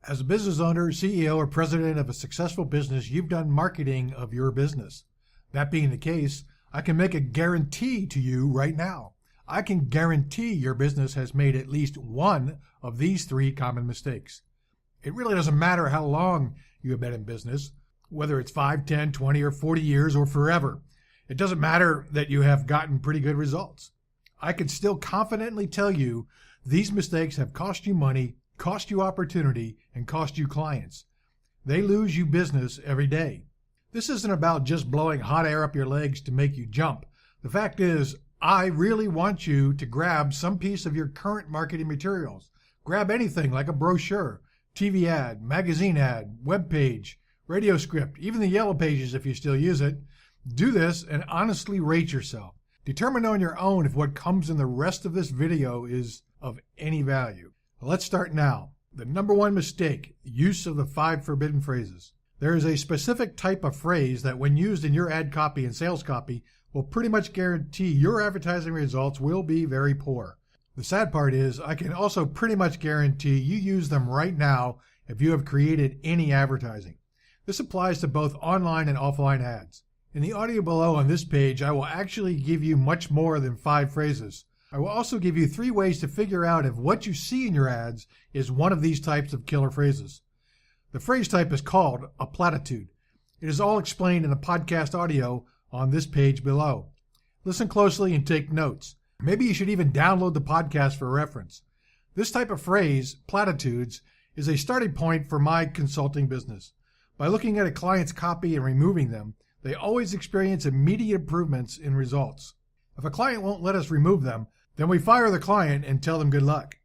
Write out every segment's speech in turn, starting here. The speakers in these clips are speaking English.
As a business owner, CEO, or president of a successful business, you've done marketing of your business. That being the case, I can make a guarantee to you right now. I can guarantee your business has made at least one of these three common mistakes. It really doesn't matter how long you have been in business, whether it's 5, 10, 20, or 40 years or forever. It doesn't matter that you have gotten pretty good results. I can still confidently tell you these mistakes have cost you money, cost you opportunity, and cost you clients. They lose you business every day. This isn't about just blowing hot air up your legs to make you jump. The fact is, I really want you to grab some piece of your current marketing materials. Grab anything like a brochure, TV ad, magazine ad, web page, radio script, even the yellow pages if you still use it. Do this and honestly rate yourself. Determine on your own if what comes in the rest of this video is of any value. Let's start now. The number one mistake, use of the 5 forbidden phrases. There is a specific type of phrase that when used in your ad copy and sales copy will pretty much guarantee your advertising results will be very poor. The sad part is I can also pretty much guarantee you use them right now if you have created any advertising. This applies to both online and offline ads. In the audio below on this page, I will actually give you much more than 5 phrases. I will also give you 3 ways to figure out if what you see in your ads is one of these types of killer phrases. The phrase type is called a platitude. It is all explained in the podcast audio on this page below. Listen closely and take notes. Maybe you should even download the podcast for reference. This type of phrase, platitudes, is a starting point for my consulting business. By looking at a client's copy and removing them, they always experience immediate improvements in results. If a client won't let us remove them, then we fire the client and tell them good luck.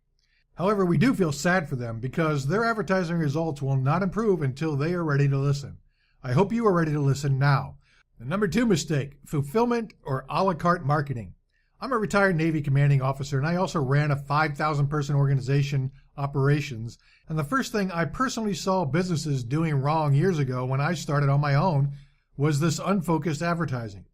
However, we do feel sad for them because their advertising results will not improve until they are ready to listen. I hope you are ready to listen now. The number 2 mistake, fulfillment or a la carte marketing. I'm a retired Navy commanding officer and I also ran a 5,000 person organization operations. And the first thing I personally saw businesses doing wrong years ago when I started on my own was this unfocused advertising.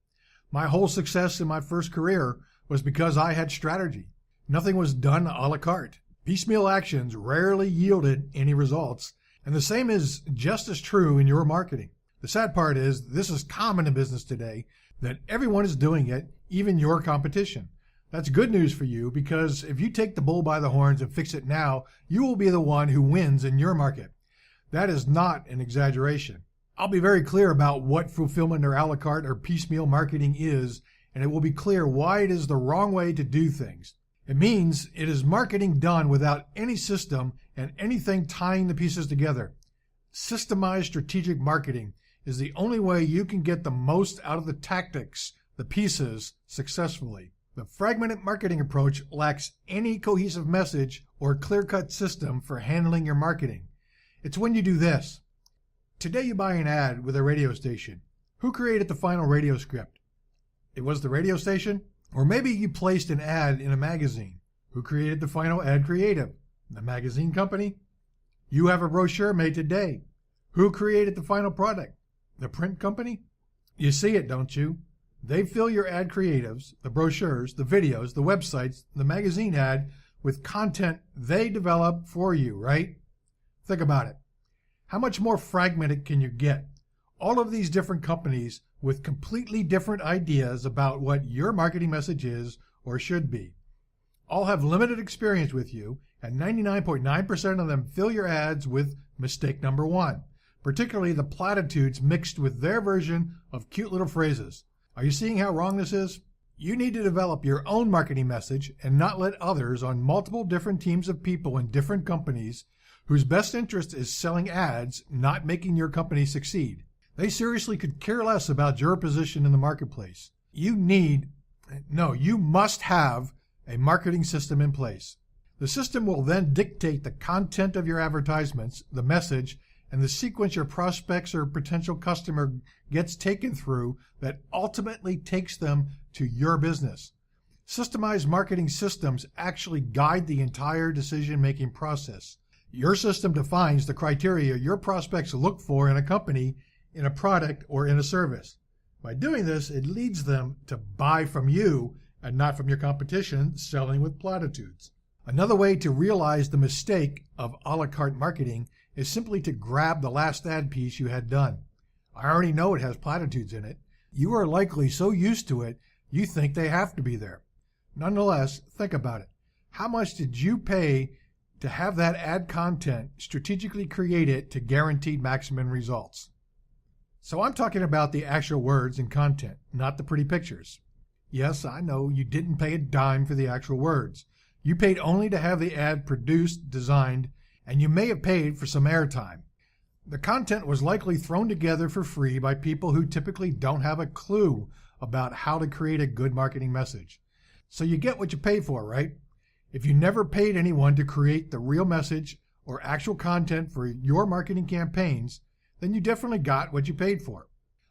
My whole success in my first career was because I had strategy. Nothing was done a la carte. Piecemeal actions rarely yielded any results, and the same is just as true in your marketing. The sad part is this is common in business today, that everyone is doing it, even your competition. That's good news for you because if you take the bull by the horns and fix it now, you will be the one who wins in your market. That is not an exaggeration. I'll be very clear about what fulfillment or a la carte or piecemeal marketing is, and it will be clear why it is the wrong way to do things. It means it is marketing done without any system and anything tying the pieces together. Systemized strategic marketing is the only way you can get the most out of the tactics, the pieces, successfully. The fragmented marketing approach lacks any cohesive message or clear-cut system for handling your marketing. It's when you do this. Today you buy an ad with a radio station. Who created the final radio script? It was the radio station? Or maybe you placed an ad in a magazine. Who created the final ad creative? The magazine company? You have a brochure made today. Who created the final product? The print company? You see it, don't you? They fill your ad creatives, the brochures, the videos, the websites, the magazine ad with content they develop for you, right? Think about it. How much more fragmented can you get? All of these different companies with completely different ideas about what your marketing message is or should be. All have limited experience with you, and 99.9% of them fill your ads with mistake number 1, particularly the platitudes mixed with their version of cute little phrases. Are you seeing how wrong this is? You need to develop your own marketing message and not let others on multiple different teams of people in different companies whose best interest is selling ads, not making your company succeed. They seriously could care less about your position in the marketplace. You must have a marketing system in place. The system will then dictate the content of your advertisements, the message, and the sequence your prospects or potential customer gets taken through that ultimately takes them to your business. Systemized marketing systems actually guide the entire decision-making process. Your system defines the criteria your prospects look for in a company, in a product, or in a service. By doing this, it leads them to buy from you and not from your competition selling with platitudes. Another way to realize the mistake of a la carte marketing is simply to grab the last ad piece you had done. I already know it has platitudes in it. You are likely so used to it, you think they have to be there. Nonetheless, think about it. How much did you pay to have that ad content strategically created to guarantee maximum results? So I'm talking about the actual words and content, not the pretty pictures. Yes, I know you didn't pay a dime for the actual words. You paid only to have the ad produced, designed, and you may have paid for some airtime. The content was likely thrown together for free by people who typically don't have a clue about how to create a good marketing message. So you get what you pay for, right? If you never paid anyone to create the real message or actual content for your marketing campaigns, then you definitely got what you paid for.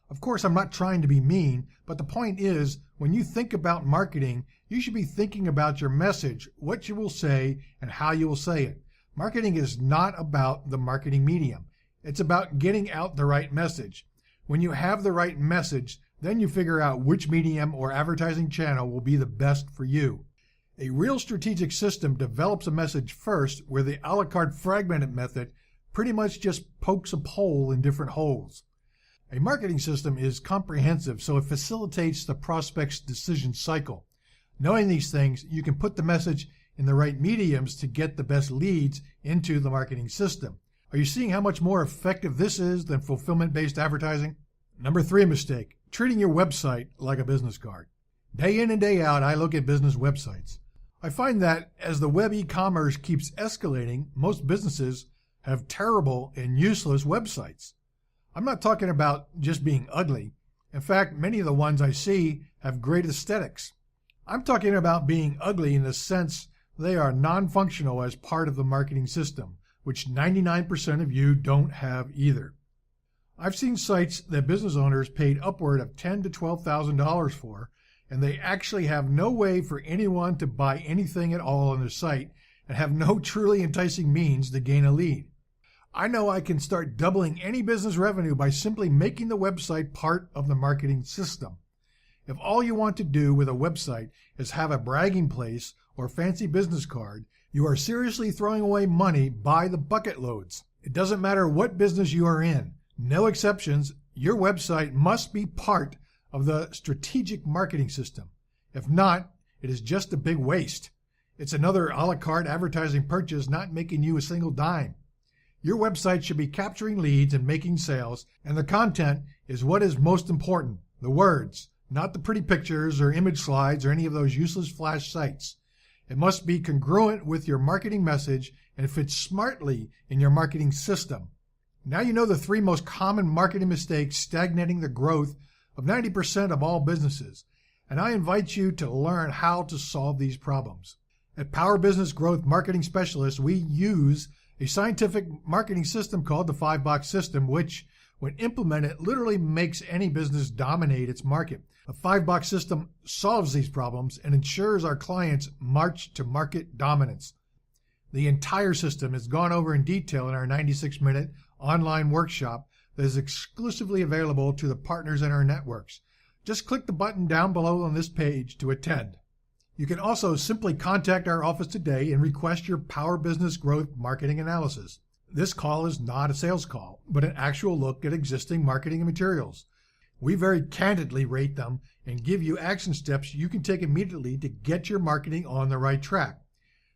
Of course, I'm not trying to be mean, but the point is, when you think about marketing, you should be thinking about your message, what you will say, and how you will say it. Marketing is not about the marketing medium. It's about getting out the right message. When you have the right message, then you figure out which medium or advertising channel will be the best for you. A real strategic system develops a message first, where the a la carte fragmented method pretty much just pokes a hole in different holes. A marketing system is comprehensive, so it facilitates the prospect's decision cycle. Knowing these things, you can put the message in the right mediums to get the best leads into the marketing system. Are you seeing how much more effective this is than fulfillment-based advertising? Number 3 mistake, treating your website like a business card. Day in and day out, I look at business websites. I find that as the web e-commerce keeps escalating, most businesses have terrible and useless websites. I'm not talking about just being ugly. In fact, many of the ones I see have great aesthetics. I'm talking about being ugly in the sense they are non-functional as part of the marketing system, which 99% of you don't have either. I've seen sites that business owners paid upward of $10,000 to $12,000 for, and they actually have no way for anyone to buy anything at all on their site and have no truly enticing means to gain a lead. I know I can start doubling any business revenue by simply making the website part of the marketing system. If all you want to do with a website is have a bragging place or fancy business card, you are seriously throwing away money by the bucket loads. It doesn't matter what business you are in. No exceptions. Your website must be part of the strategic marketing system. If not, it is just a big waste. It's another a la carte advertising purchase not making you a single dime. Your website should be capturing leads and making sales, and the content is what is most important, the words, not the pretty pictures or image slides or any of those useless flash sites. It must be congruent with your marketing message and fit smartly in your marketing system. Now you know the 3 most common marketing mistakes stagnating the growth of 90% of all businesses, and I invite you to learn how to solve these problems. At Power Business Growth Marketing Specialists, we use a scientific marketing system called the 5-box system, which, when implemented, literally makes any business dominate its market. The 5-box system solves these problems and ensures our clients march to market dominance. The entire system is gone over in detail in our 96-minute online workshop that is exclusively available to the partners in our networks. Just click the button down below on this page to attend. You can also simply contact our office today and request your Power Business Growth Marketing Analysis. This call is not a sales call, but an actual look at existing marketing materials. We very candidly rate them and give you action steps you can take immediately to get your marketing on the right track.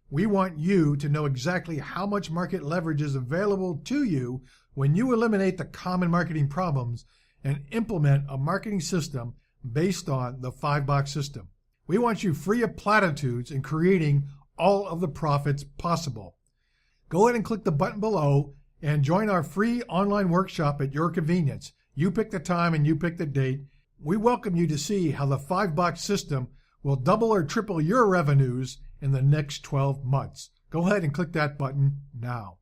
We want you to know exactly how much market leverage is available to you when you eliminate the common marketing problems and implement a marketing system based on the 5-box system. We want you free of platitudes and creating all of the profits possible. Go ahead and click the button below and join our free online workshop at your convenience. You pick the time and you pick the date. We welcome you to see how the 5-box system will double or triple your revenues in the next 12 months. Go ahead and click that button now.